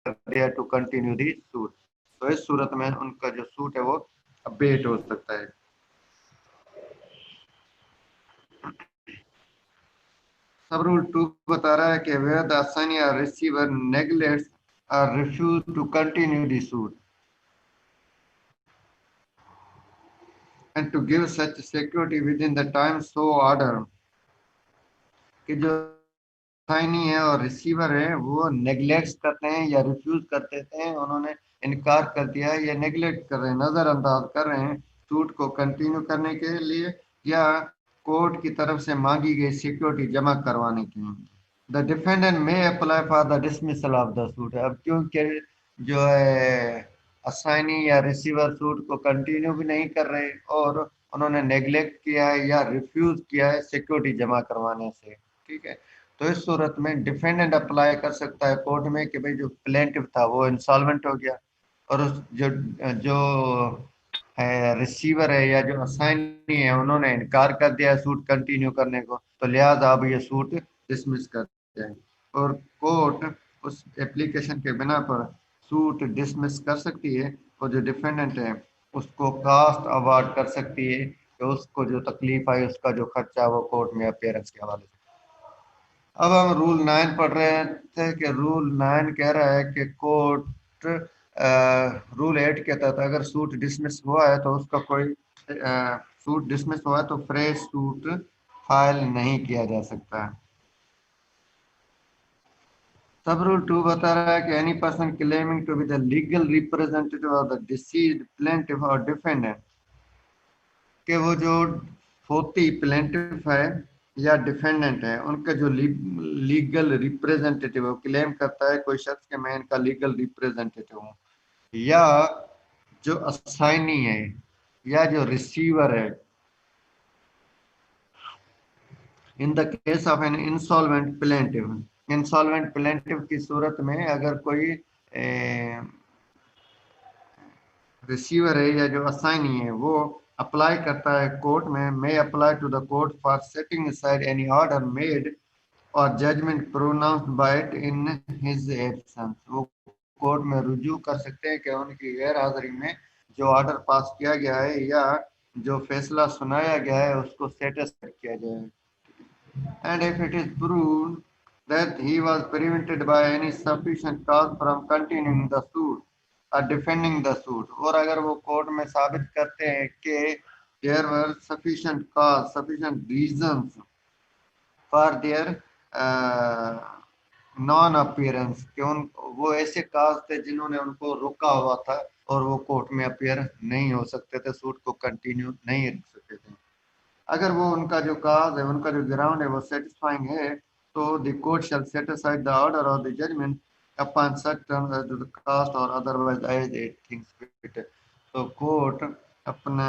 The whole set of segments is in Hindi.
दिया टू कंटिन्यू दी सूट, तो इस सूरत में उनका जो सूट है वो अबेट हो सकता है। सब रूल 2 बता रहा है कि where the assignee or receiver neglects or refuses to continue the suit and to give such security within the time so ordered, कि जो असाइनी है और रिसीवर है वो नेग्लेक्ट करते हैं या रिफ्यूज कर देते हैं, उन्होंने इनकार कर दिया है या नेग्लेक्ट कर रहे हैं, नजरअंदाज कर रहे हैं सूट को कंटिन्यू करने के लिए या कोर्ट की तरफ से मांगी गई सिक्योरिटी जमा करवाने के लिए। द डिफेंडेंट में apply for the dismissal of the suit. अब क्योंकि जो है असाइनी या रिसीवर सूट को कंटिन्यू भी नहीं कर रहे और उन्होंने नेग्लेक्ट किया है या रिफ्यूज किया है सिक्योरिटी जमा करवाने से, ठीक है, तो इस सूरत में डिफेंडेंट अप्लाई कर सकता है कोर्ट में कि भाई जो प्लेंटिफ था वो इंसॉल्वेंट हो गया और उस जो जो है रिसीवर है या जो असाइनी है उन्होंने इनकार कर दिया सूट कंटिन्यू करने को, तो लिहाजा अब ये सूट डिसमिस कर दिया और कोर्ट उस एप्लीकेशन के बिना पर सूट डिसमिस कर सकती है और जो डिफेंडेंट है उसको कास्ट अवार्ड कर सकती है कि उसको जो तकलीफ आई उसका जो खर्चा वो कोर्ट में अपेयरेंस के हवाले से। अब हम रूल 9 पढ़ रहे थे कि रूल 9 कह रहा है कि कोर्ट रूल 8 के तहत अगर सूट डिसमिस हुआ है तो उसका कोई सूट डिसमिस हुआ है तो फ्रेश सूट फाइल नहीं किया जा सकता है। सब रूल 2 बता रहा है कि any person claiming to be the legal representative of the deceased plaintiff or defendant, कि वो जो फोर्टी प्लेंटिफ है या डिफेंडेंट है उनका जो लीगल रिप्रेजेंटेटिव है, क्लेम करता है कोई शख्स के मैं इनका लीगल रिप्रेजेंटेटिव हूँ, या जो असाइनी है या जो रिसीवर है, in the case of an insolvent plaintiff. Insolvent plaintiff की सूरत में अगर कोई रिसीवर है या जो असाइनी है वो अप्लाई करता है कोर्ट में, may apply to the court for setting aside any order made और judgment pronounced by it in his absence, वो कोर्ट में रुजू कर सकते हैं कि उनकी गैर हाजिरी में जो ऑर्डर पास किया गया है या जो फैसला सुनाया गया है उसको सेटिस्फाई किया जाए। And if it is proved that he was prevented by any sufficient cause from continuing the suit or defending the suit, और अगर वो कोर्ट में साबित करते हैं कि there were sufficient cause, sufficient reasons for their non appearance, कि उन वो ऐसे काज थे जिन्होंने उनको रोका हुआ था और वो कोर्ट में अपीयर नहीं हो सकते थे, सूट को कंटिन्यू नहीं रख सकते थे। अगर वो उनका जो काज है उनका जो ग्राउंड है वो सेटिस्फाइंग है तो the court shall set aside the order और the judgment upon such terms as the cost और otherwise as it thinks fit, तो कोर्ट अपना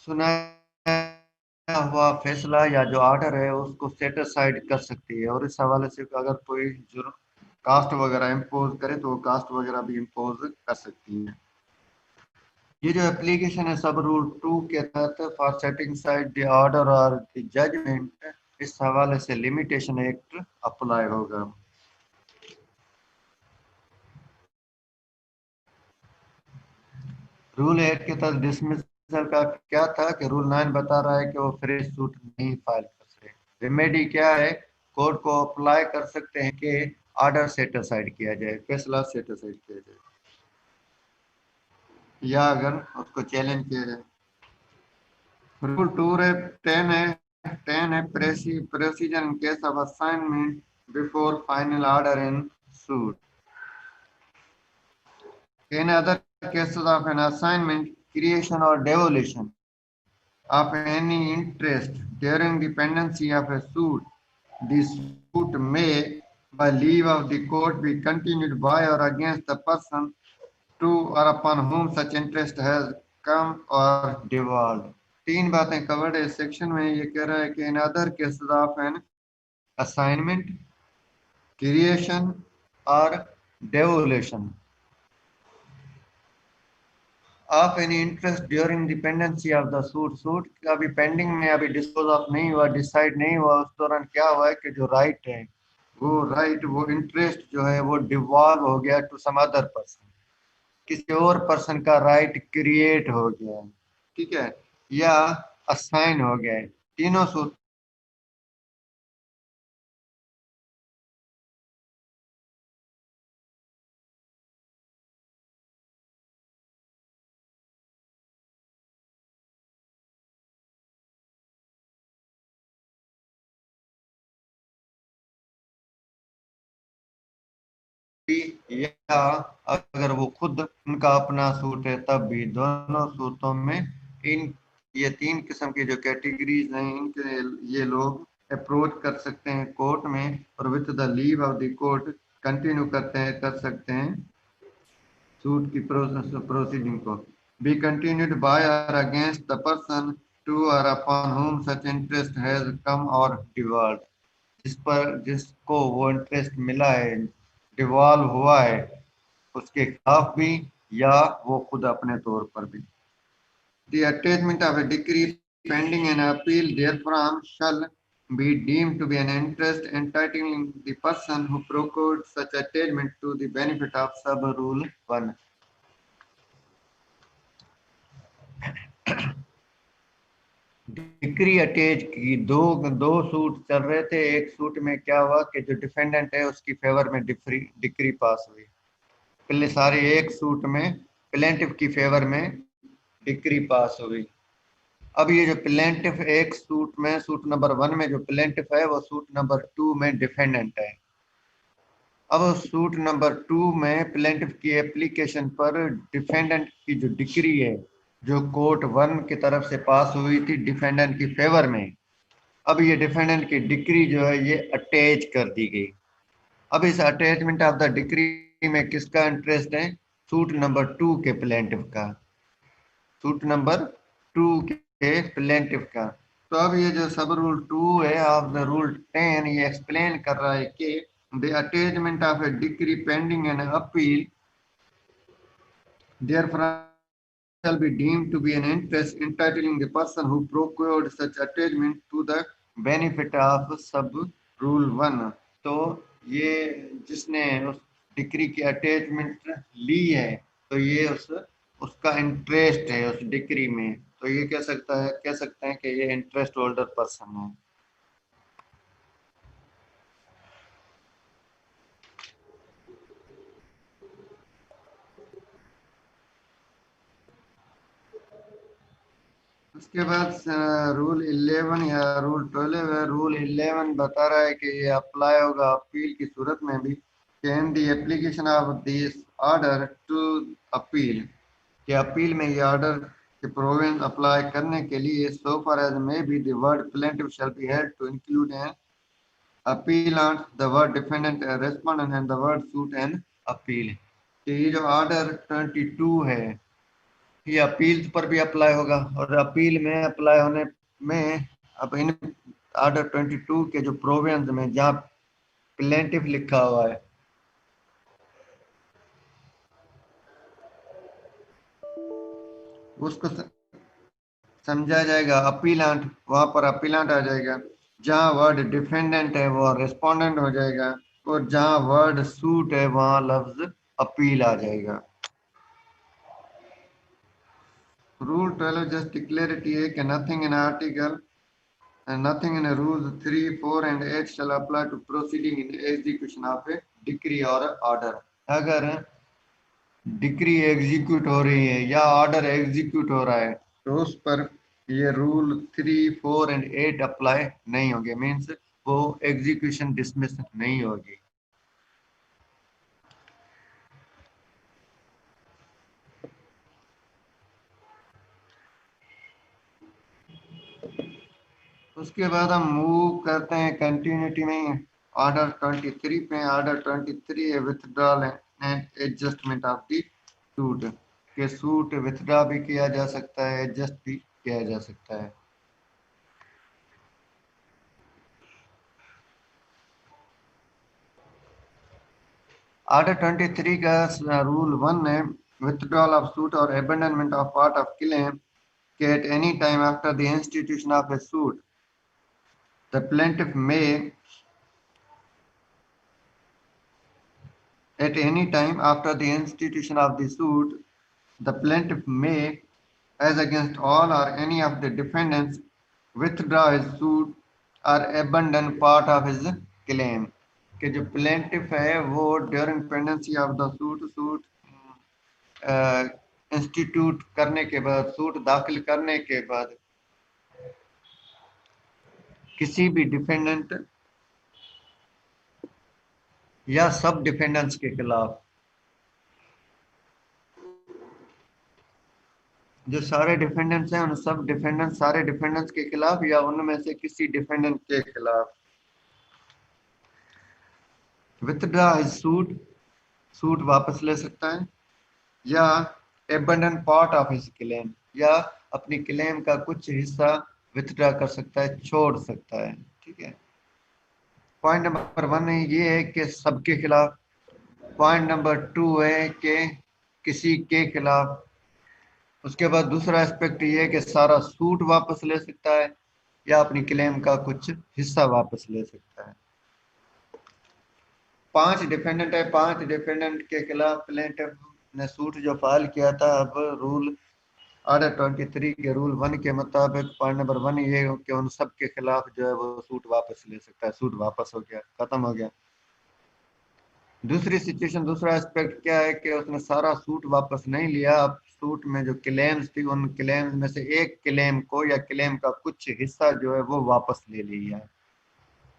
सुनाया हुआ फैसला या जो ऑर्डर है उसको सेट असाइड कर सकती है और इस हवाले से अगर कोई जुर्म कास्ट वगैरह इम्पोज करे तो वो कास्ट वगैरह भी इम्पोज कर सकती है। ये जो एप्लीकेशन है सब रूल 2 के तहत for setting side the order और द जजमेंट, इस हवाले से लिमिटेशन एक्ट अप्लाई होगा। रूल 8 के तहत डिसमिसल का क्या था कि रूल 9 बता रहा है कि वो फ्रेश सूट नहीं फाइल कर सकते। रेमेडी क्या है, कोर्ट को अप्लाई कर सकते हैं कि ऑर्डर सेट असाइड किया जाए, फैसला सेट असाइड किया जाए या अगर उसको चैलेंज किया जाए। रूल 2 है 10 है 10 है procedure in case of assignment before final order in suit. In other cases of an assignment, creation or devolution of any interest during the pendency of a suit, the suit may, by leave of the court, be continued by or against the person to or upon whom such interest has come or devolved। तीन बातें कवर्ड है इस सेक्शन में। ये कह रहा है कि in other cases of an assignment, creation और devolution of any interest during dependency of the suit, suit अभी पेंडिंग में, अभी डिस्पोज ऑफ नहीं हुआ, डिसाइड नहीं हुआ, उस दौरान क्या हुआ है कि जो राइट है वो राइट, वो इंटरेस्ट जो है वो डिवॉल्व हो गया टू सम अदर पर्सन, किसी और पर्सन का राइट क्रिएट हो गया है, ठीक है, या असाइन हो गया है। तीनों सूत्र या अगर वो खुद उनका अपना सूट है तब भी, दोनों सूटों में इन ये तीन किस्म की जो कैटेगरीज हैं इनके ये लोग अप्रोच कर सकते हैं कोर्ट में, और with the leave of the court continue करते हैं, कर सकते हैं सूट की प्रोसीडिंग को। बी कंटिन्यूड बाय और अगेंस्ट द पर्सन टू और upon whom such interest has come or devolved, जिस पर जिसको वो इंटरेस्ट मिला है, डिवॉल्व हुआ है, उसके खिलाफ भी या वो खुद अपने तौर पर भी। The attachment of a decree pending an appeal therefrom shall be deemed to be an interest entitling the person who procured such attachment to the benefit of sub rule 1। Decree attach की दो दो सूट चल रहे थे। एक सूट में क्या हुआ कि जो डिफेंडेंट है उसकी फेवर में डिक्री पास हुई। पहले सारे एक सूट में प्लेंटिफ की फेवर में डिक्री पास हुई। अब ये जो प्लेंटिफ एक सूट में, सूट नंबर 1 में जो प्लेंटिफ है वो सूट नंबर 2 में डिफेंडेंट है। अब सूट नंबर 2 में प्लेंटिफ की एप्लीकेशन पर डिफेंडेंट की जो डिक्री है जो कोर्ट 1 की तरफ से पास हुई थी डिफेंडेंट की फेवर में, अब ये डिफेंडेंट की डिक्री जो है ये अटैच कर दी गई। अब इस अटैचमेंट ऑफ द डिक्री में किसका इंटरेस्ट है? सूट नंबर 2 के प्लेंटिफ का, सूट नंबर 2 के प्लेंटिफ का। तो अब ये जो सब रूल 2 है ऑफ द रूल 10 ये एक्सप्लेन कर रहा है कि the attachment of A decree pending an appeal therefrom shall be deemed to be an interest entitling the person who procured such attachment to the benefit of sub rule 1। तो ये जिसने उस डिक्री की अटैचमेंट ली है तो ये उसका इंटरेस्ट है उस डिक्री में, तो ये कह सकते हैं कि ये इंटरेस्ट होल्डर पर्सन है। उसके बाद रूल 11 या रूल 12 है। रूल 11 बता रहा है कि ये अप्लाई होगा अपील की सूरत में भी। Can the application of this order to appeal, कि अपील में ये ऑर्डर के प्रोविजन अप्लाई करने के लिए so far as may be the word plaintiff shall be held to include an appeal on the word defendant respondent and the word suit and appeal. तो ये जो ऑर्डर 22 है ये अपील पर भी अप्लाई होगा, और अपील में अप्लाई होने में अब इन ऑर्डर 22 के जो प्रोविजंस में जहाँ प्लेंटिफ लिखा हुआ है उसको समझा जाएगा अपीलांट, वहां पर अपीलांट आ जाएगा। जहाँ वर्ड डिफेंडेंट है वो रेस्पोंडेंट हो जाएगा, और जहाँ वर्ड सूट है वहां लफ्ज अपील आ जाएगा। रूल 12 जस्ट क्लियरिटी है कि nothing in article and nothing in rules 3, 4 and 8 shall apply to proceeding in execution of a decree or order। अगर डिक्री एग्जीक्यूट हो रही है या ऑर्डर एग्जीक्यूट हो रहा है तो उस पर ये रूल 3, 4 एंड 8 अप्लाई नहीं होंगे, मीन्स वो एग्जीक्यूशन डिसमिस नहीं होगी। उसके बाद हम मूव करते हैं कंटिन्यूटी में ऑर्डर 23 पे। ऑर्डर 23 है withdrawal and adjustment of the suit, के सूट विथड्रॉ भी किया जा सकता है, एडजस्ट भी किया जा सकता है। ऑर्डर 23 का रूल 1 है विथड्रॉल ऑफ सूट और abandonment of part of claim के at any time after the institution of a suit the plaintiff may At any time after the institution of the suit, the plaintiff may, as against all or any of the defendants, withdraw his suit or abandon part of his claim. कि जो plaintiff है वो during pendency of the suit institute करने के बाद, सूट दाखिल करने के बाद किसी भी डिफेंडेंट या सब डिफेंडेंट्स के खिलाफ, जो सारे डिफेंडेंट्स हैं उन सब डिफेंडेंट सारे डिफेंडेंट्स के खिलाफ या उनमें से किसी डिफेंडेंट के खिलाफ विथड्रॉ हिज सूट, सूट वापस ले सकता है, या abandon part of his claim, या अपनी क्लेम का कुछ हिस्सा विथड्रॉ कर सकता है, छोड़ सकता है। ठीक है, पॉइंट नंबर 1 ये है कि सबके खिलाफ। पॉइंट नंबर 2 है कि किसी के खिलाफ। उसके बाद दूसरा एस्पेक्ट ये है कि सारा सूट वापस ले सकता है या अपनी क्लेम का कुछ हिस्सा वापस ले सकता है। 5 डिफेंडेंट है, 5 डिफेंडेंट के खिलाफ प्लेंटिफ ने सूट जो फाइल किया था, अब रूल ऑर्डर 23 के रूल 1 के मुताबिक पॉइंट नंबर 1 ये कि उन सब के खिलाफ जो है वो सूट वापस ले सकता है। सूट वापस हो गया, खत्म हो गया। दूसरी सिचुएशन, दूसरा एस्पेक्ट क्या है कि उसने सारा सूट वापस नहीं लिया। अब सूट में जो क्लेम्स थी उन क्लेम्स में से एक क्लेम को या क्लेम का कुछ हिस्सा जो है वो वापस ले लिया है।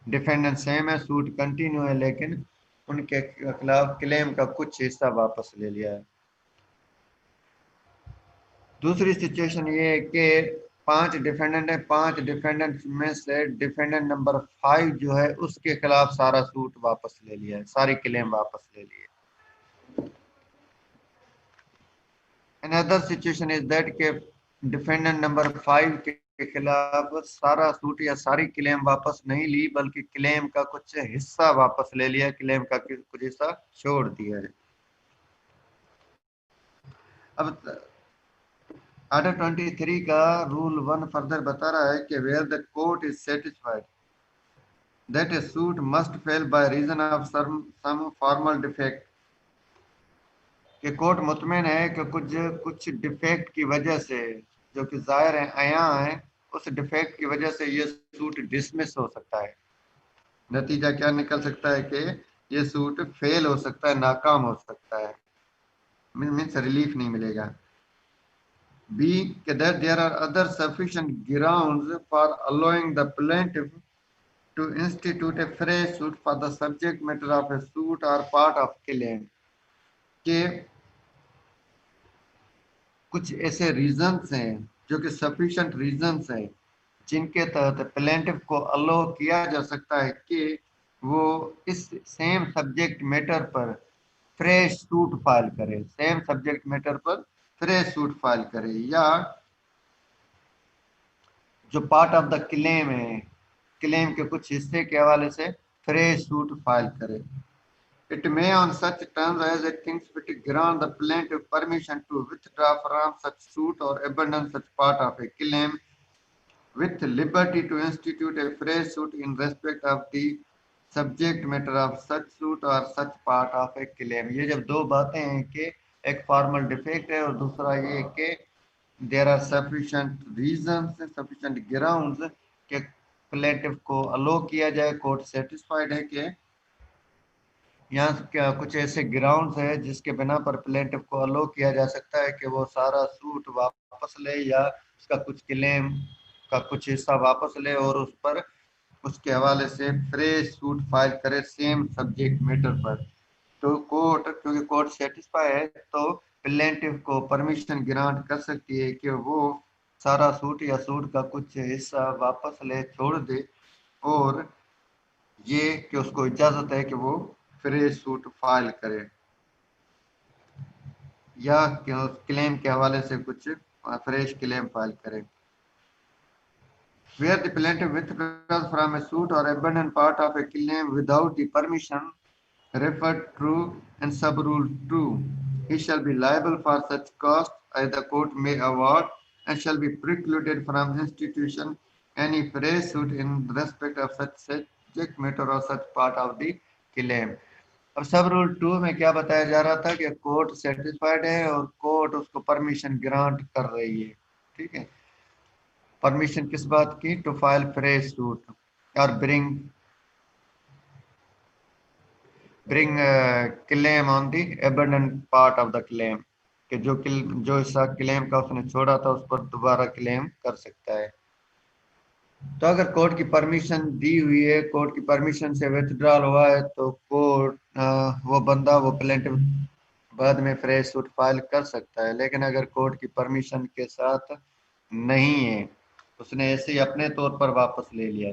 डिफेंडेंट सेम है, सूट कंटिन्यू है, लेकिन उनके खिलाफ क्लेम का कुछ हिस्सा वापस ले लिया है। दूसरी सिचुएशन ये है कि 5 डिफेंडेंट है, 5 डिफेंडेंट में से डिफेंडेंट नंबर 5 जो है उसके खिलाफ सारा सूट वापस ले लिया है, सारी क्लेम वापस ले ली है। Another situation is that के डिफेंडेंट नंबर 5 के खिलाफ सारा सूट या सारी क्लेम वापस नहीं ली, बल्कि क्लेम का कुछ हिस्सा वापस ले लिया, क्लेम का कुछ हिस्सा छोड़ दिया है। अब ऑर्डर 23 का रूल 1 फर्दर बता रहा है कि where the court is satisfied that a suit must fail by reason of some formal defect, कि कोर्ट मुतमिन है कि कुछ डिफेक्ट की वजह से, जो कि जाहिर है आया है, उस डिफेक्ट की वजह से ये सूट डिसमिस हो सकता है। नतीजा क्या निकल सकता है कि ये सूट फेल हो सकता है, नाकाम हो सकता है, मीन्स रिलीफ नहीं मिलेगा। B, that there are other sufficient grounds for allowing the plaintiff to institute a fresh suit for the subject matter of a suit or part of claim, के कुछ ऐसे रीजंस हैं जो कि सफिशिएंट रीजंस हैं जिनके तहत प्लेंटिफ को अलो किया जा सकता है कि वो इस सेम सब्जेक्ट मैटर पर फ्रेश सूट फाइल करे, सेम सब्जेक्ट मैटर पर फ्रेश सूट फाइल करे, या जो पार्ट ऑफ द क्लेम है, क्लेम के कुछ हिस्से के हवाले से फ्रेश सूट फाइल करे। It may on such terms as it thinks fit grant the plaintiff permission to withdraw from such suit or abandon such part of a claim with liberty to institute a fresh suit in respect of the subject matter of such suit or such part of a claim। ये जब दो बातें हैं कि एक फॉर्मल डिफेक्ट है और दूसरा ये कि there are sufficient reasons, sufficient grounds के प्लेंटिफ को अलो किया जाए, कोर्ट सेटिस्फाइड है कि यहाँ क्या कुछ ऐसे ग्राउंड्स है जिसके बिना पर प्लेंटिफ को अलो किया जा सकता है कि वो सारा सूट वापस ले या उसका कुछ क्लेम का कुछ हिस्सा वापस ले और उस पर उसके हवाले से फ्रेश सूट फाइल करे सेम सब्जेक्ट मैटर पर। तो कोर्ट, क्योंकि कोर्ट सेटिस्फाई है, तो प्लेंटिफ को परमिशन ग्रांट कर सकती है कि वो सारा सूट या सूट का कुछ हिस्सा वापस ले, छोड़ दे, और ये कि उसको इजाजत है कि वो फ्रेश सूट फाइल करे या क्लेम के हवाले से कुछ फ्रेश क्लेम फाइल करे। Where the plaintiff withdraws from a suit or abandon part of a claim without the permission referred to in sub-rule 2, he shall be liable for such cost as the court may award and shall be precluded from institution any fresh suit in respect of such subject matter or such part of the claim। अब सब रूल 2 में क्या बताया जा रहा था कि कोर्ट सेटिस्फाइड है और कोर्ट उसको परमिशन ग्रांट कर रही है। ठीक है, परमिशन किस बात की? टू फाइल फ्रेश सूट और bring claim on the abandon part of the claim, कि जो हिस्सा क्लेम का उसने छोड़ा था उस पर दोबारा क्लेम कर सकता है। तो अगर कोर्ट की परमिशन दी हुई है, कोर्ट की परमिशन से विथड्रॉल हुआ है, तो कोर्ट वो बंदा वो प्लेंटिव बाद में फ्रेश सूट फाइल कर सकता है। लेकिन अगर कोर्ट की परमिशन के साथ नहीं है, उसने ऐसे ही अपने तौर पर वापस ले लिया,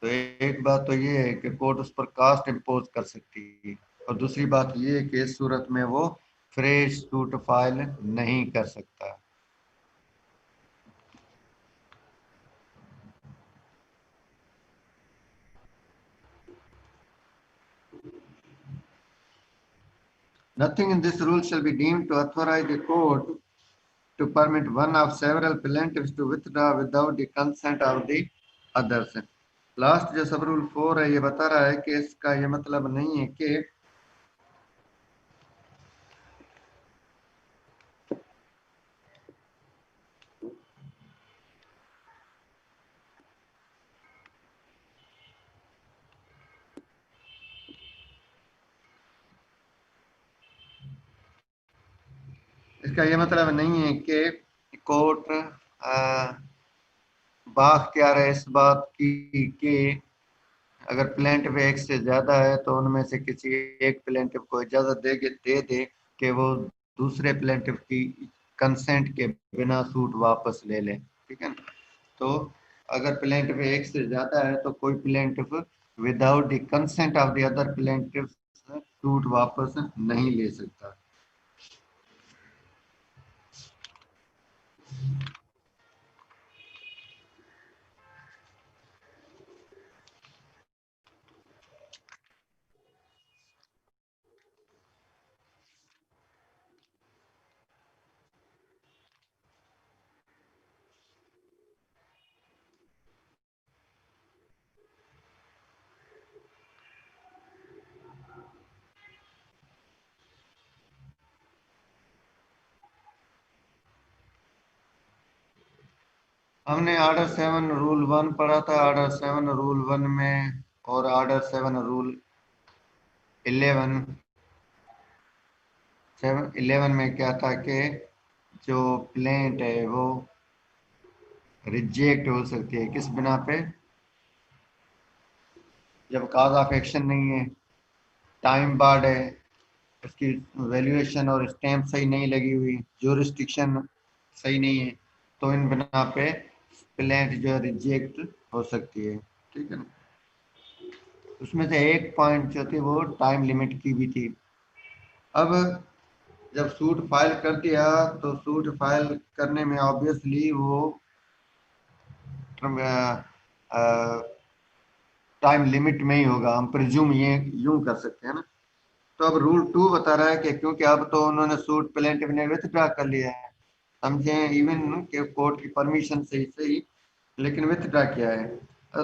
तो एक बात तो ये है कि कोर्ट उस पर कास्ट इम्पोज कर सकती है, और दूसरी बात ये है कि इस सूरत में वो फ्रेश सूट फाइल नहीं कर सकता। Nothing in this rule shall be deemed to authorize the court to permit one of several plaintiffs to withdraw without the consent of the others। Last जो सब रूल 4 है ये बता रहा है कि इसका ये मतलब नहीं है कि इसका ये मतलब नहीं है कि कोर्ट बात क्या रहे इस बात की कि अगर प्लेंटिफ एक से ज्यादा है तो उनमें से किसी एक प्लेंटिफ को इजाजत दे दे कि वो दूसरे प्लेंटिफ की कंसेंट के बिना सूट वापस ले ले। ठीक है, तो अगर प्लेंटिफ एक से ज्यादा है तो कोई plaintiff without the consent of the other plaintiff suit वापस नहीं ले सकता। हमने ऑर्डर 7 रूल 1 पढ़ा था। ऑर्डर 7 रूल 1 में और ऑर्डर 7 रूल 11 11 में क्या था कि जो प्लेंट है वो रिजेक्ट हो सकती है किस बिना पे? जब काज ऑफ एक्शन नहीं है, टाइम बार्ड है, उसकी वैल्यूएशन और स्टैम्प सही नहीं लगी हुई, जोरिस्डिक्शन सही नहीं है, तो इन बिना पे प्लेंट जो है रिजेक्ट हो सकती है। ठीक है ना, उसमें से एक पॉइंट जो थी वो टाइम लिमिट की भी थी। अब जब सूट फाइल कर दिया तो सूट फाइल करने में ऑब्वियसली वो टाइम लिमिट में ही होगा, हम प्रिज्यूम ये यूं कर सकते हैं ना। तो अब रूल 2 बता रहा है कि क्योंकि अब तो उन्होंने सूट प्लेंटिफ ने विथड्रा कर लिया है, समझे, इवन के कोर्ट की परमिशन से ही सही, लेकिन विथड्रा किया है।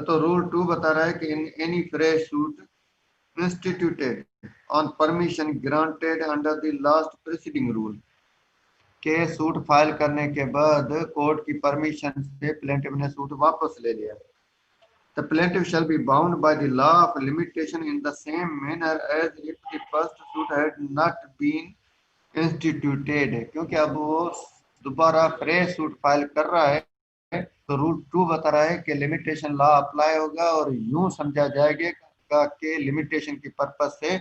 तो रूल 2 बता रहा है कि in any fresh suit instituted on permission granted under the last preceding rule, के सूट फाइल करने के बाद कोर्ट की परमिशन से प्लेंटिफ ने सूट वापस ले लिया, the plaintiff shall be bound by the law of limitation in the same manner as if the first suit had not been instituted। क्योंकि अब वो दोबारा फ्रेश सूट फाइल कर रहा है, तो रूल 2 बता रहा है कि लिमिटेशन लॉ अप्लाई होगा, और यूं समझा जाएगा कि लिमिटेशन की पर्पज से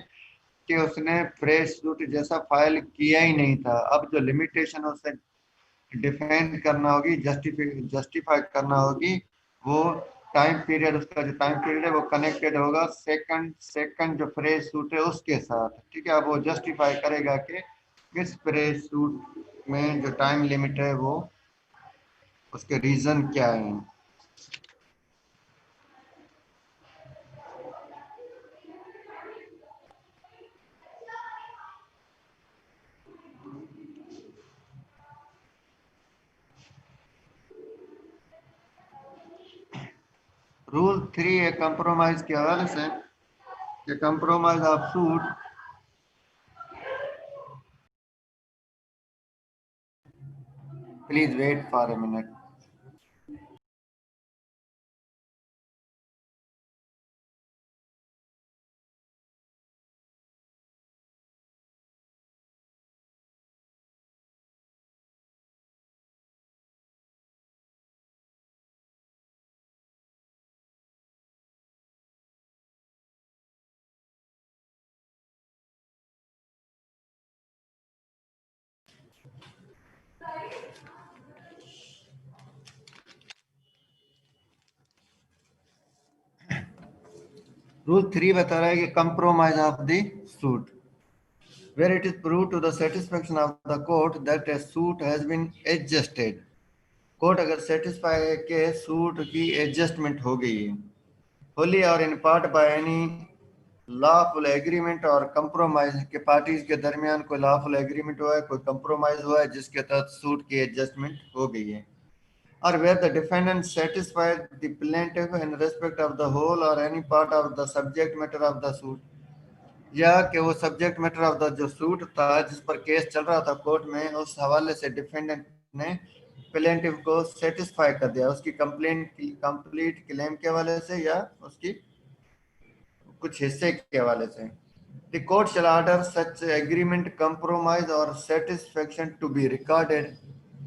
कि उसने फ्रेश सूट जैसा फाइल किया ही नहीं था। अब जो लिमिटेशन उसे डिफेंड करना होगी, जस्टिफाई करना होगी, वो टाइम पीरियड, उसका जो टाइम पीरियड है वो कनेक्टेड होगा सेकंड सेकंड जो फ्रेश सूट है उसके साथ। ठीक है, अब वो जस्टिफाई करेगा कि इस फ्रेश सूट में जो टाइम लिमिट है वो उसके रीजन क्या है। रूल 3 है कंप्रोमाइज के हवाले से, कि compromise of suit Please wait for a minute. Rule 3 बता रहा है कि compromise of the suit, where it is proved to the satisfaction of the court that a suit has been adjusted. Court अगर सेटिस्फाई है कि सूट की एडजस्टमेंट हो गई है होली और in part by any lawful agreement और कंप्रोमाइज के पार्टीज के दरमियान कोई लॉफुल एग्रीमेंट हुआ है, कोई कंप्रोमाइज हुआ है जिसके तहत सूट की एडजस्टमेंट हो गई है, or where the defendant satisfied the plaintiff in respect of the whole or any part of the subject matter of the suit, या कि वो सब्जेक्ट मैटर ऑफ द जो सूट था जिस पर केस चल रहा था कोर्ट में, उस हवाले से डिफेंडेंट ने प्लेंटिफ को सेटिस्फाई कर दिया उसकी कंप्लेंट की कंप्लीट क्लेम के हवाले से या उसकी कुछ हिस्से के हवाले से. The court shell order such agreement compromise और सेटिस्फेक्शन टू बी रिकॉर्डेड.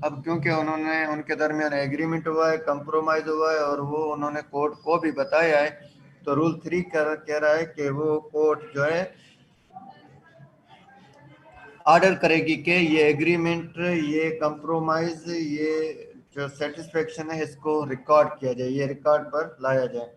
अब क्योंकि उन्होंने उनके दरमियान एग्रीमेंट हुआ है, कंप्रोमाइज हुआ है और वो उन्होंने कोर्ट को भी बताया है, तो रूल 3 कह रहा है कि वो कोर्ट जो है ऑर्डर करेगी कि ये एग्रीमेंट, ये कंप्रोमाइज, ये जो सेटिस्फेक्शन है इसको रिकॉर्ड किया जाए, ये रिकॉर्ड पर लाया जाए.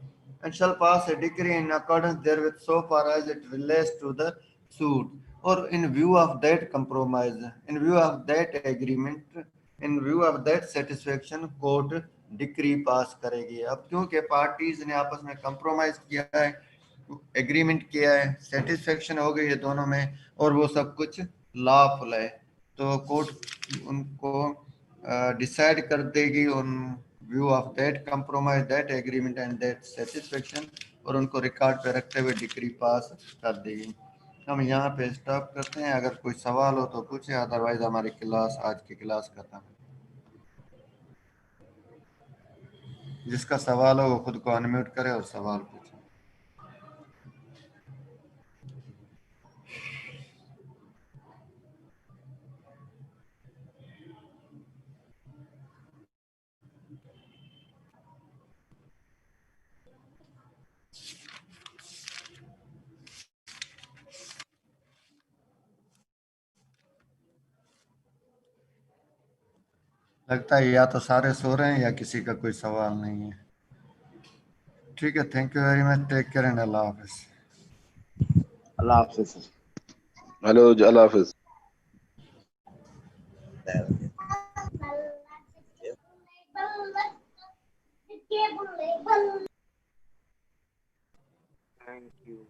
And shall pass a decree in accordance therewith so far as it relates to the suit, और in view of that compromise, in view of that agreement, in view of that satisfaction court decree pass करेगी. अब क्योंकि पार्टीज ने आपस में कंप्रोमाइज किया है, एग्रीमेंट किया है, सेटिस्फेक्शन हो गई है दोनों में और वो सब कुछ लॉफुल है, तो कोर्ट उनको डिसाइड कर देगी on view of that compromise, that agreement and that satisfaction, और उनको रिकॉर्ड पे रखते हुए डिक्री पास कर देगी. हम यहाँ पे स्टॉप करते हैं, अगर कोई सवाल हो तो पूछे, अदरवाइज हमारी क्लास, आज की क्लास खत्म. जिसका सवाल हो वो खुद को अनम्यूट करे और सवाल पूछे. लगता है या तो सारे सो रहे हैं या किसी का कोई सवाल नहीं है. ठीक है, thank you very much, take care and अल्लाह हाफिज. अल्लाह हाफिज. हेलो अल्लाह हाफिज. Thank you.